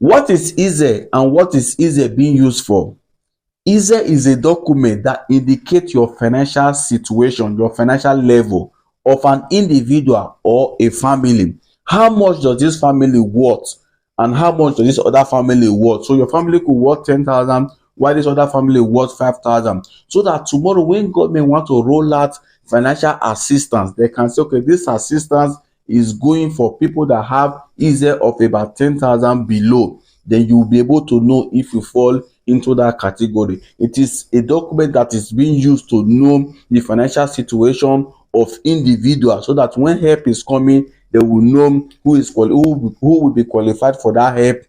What is ISEE and what is ISEE being used for? ISEE is a document that indicates your financial situation, your financial level of an individual or a family. How much does this family worth and how much does this other family worth? So your family could worth 10,000 while this other family worth 5,000. So that tomorrow when government want to roll out financial assistance, they can say, okay, this assistance is going for people that have ISEE of about 10,000 below. Then you will be able to know if you fall into that category. It is a document that is being used to know the financial situation of individuals, so that when help is coming, they will know who will be qualified for that help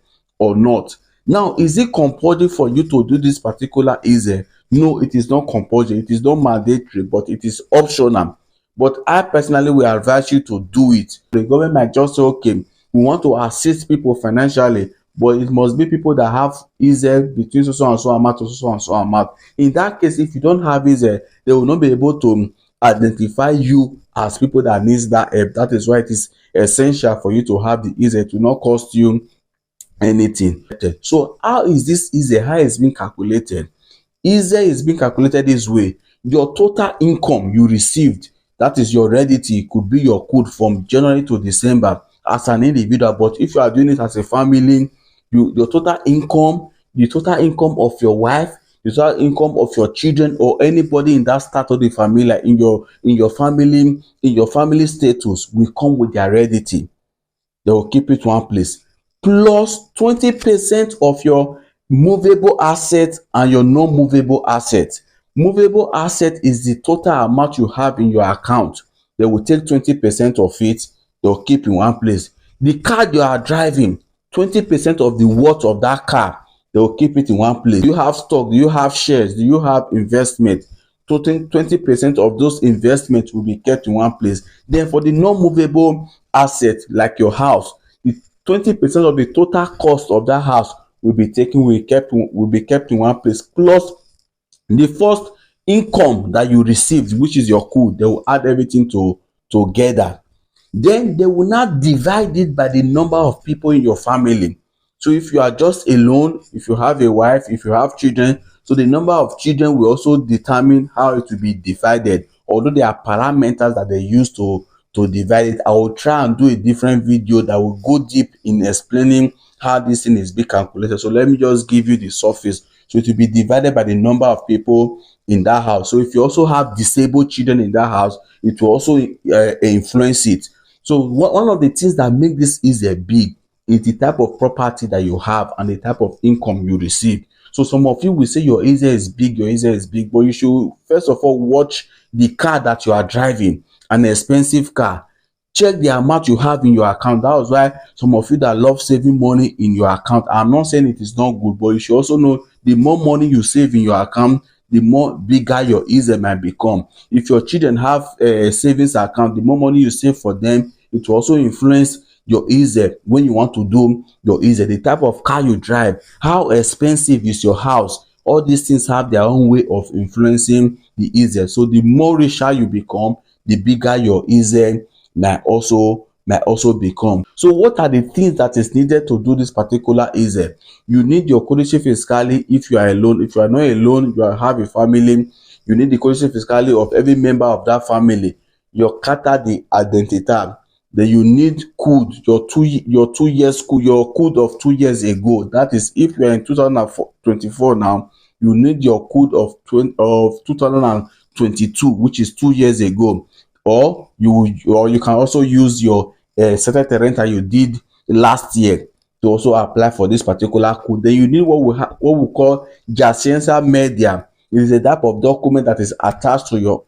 or not. Now, is it compulsory for you to do this particular ISEE? No, it is not compulsory. It is not mandatory, but it is optional. But I personally will advise you to do it. The government might just say, okay, we want to assist people financially, but it must be people that have ISEE between so and so amount to so and so amount. In that case, if you don't have ISEE, they will not be able to identify you as people that needs that help. That is why it is essential for you to have the ISEE. To not cost you anything. So how is this ISEE? How is being calculated? ISEE is being calculated this way. Your total income you received, that is your heredity, could be your code from January to December as an individual. But if you are doing it as a family, your total income, the total income of your wife, the total income of your children, or anybody in that start of the family, like in your family status, will come with their heredity. They will keep it one place, plus 20% of your movable assets and your non-movable assets. Movable asset is the total amount you have in your account. They will take 20% of it, they will keep in one place. The car you are driving, 20% of the worth of that car, they will keep it in one place. Do you have stock? Do you have shares? Do you have investment? 20% of those investments will be kept in one place. Then for the non-movable asset, like your house, the 20% of the total cost of that house will be kept in one place, plus the first income that you received, which is your code. They will add everything together. Then they will not divide it by the number of people in your family. So if you are just alone, if you have a wife, if you have children, so the number of children will also determine how it will be divided. Although there are parameters that they use to divide it. I will try and do a different video that will go deep in explaining how this thing is being calculated. So let me just give you the surface. So it will be divided by the number of people in that house. So if you also have disabled children in that house, it will also influence it. So one of the things that make this ISEE big is the type of property that you have and the type of income you receive. So some of you will say your ISEE is big, but you should first of all watch the car that you are driving, an expensive car. Check the amount you have in your account. That was why some of you that love saving money in your account, I'm not saying it is not good, but you should also know the more money you save in your account, the more bigger your ISEE might become. If your children have a savings account, the more money you save for them, it will also influence your ISEE when you want to do your ISEE. The type of car you drive, how expensive is your house, all these things have their own way of influencing the ISEE. So the more richer you become, the bigger your ISEE might also become. So what are the things that is needed to do this particular ISEE? You need your codice fiscale if you are alone. If you are not alone, you have a family, you need the codice fiscale of every member of that family, your carta de identità. Then you need code, your 2 years code, your code of 2 years ago. That is, if you are in 2024 now, you need your code of 2022, which is 2 years ago. Or you can also use your certificate renter you did last year to also apply for this particular code. Then you need what we call giacenza media. It is a type of document that is attached to your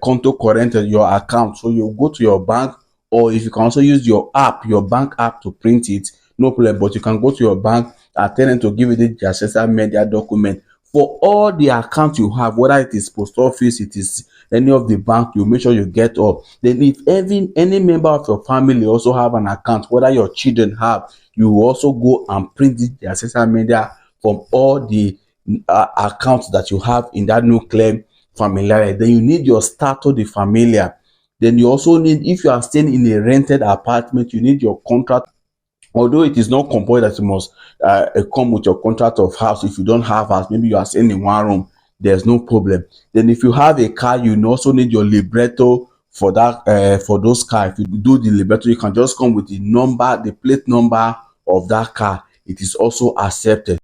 conto corrente, your account. So you go to your bank, or if you can also use your app, your bank app, to print it, no problem. But you can go to your bank and tell them to give you the giacenza media document for all the accounts you have, whether it is post office, it is any of the bank. You make sure you get up. Then if any member of your family also have an account, whether your children have, you will also go and print the giacenza media from all the accounts that you have in that nuclear familiar. Then you need your stato de familia. Then you also need, if you are staying in a rented apartment, you need your contract Although it is not compulsory that you must come with your contract of house. If you don't have house, maybe you are staying in one room, there's no problem. Then if you have a car, you also need your libretto for that, for those car. If you do the libretto, you can just come with the number, the plate number of that car. It is also accepted.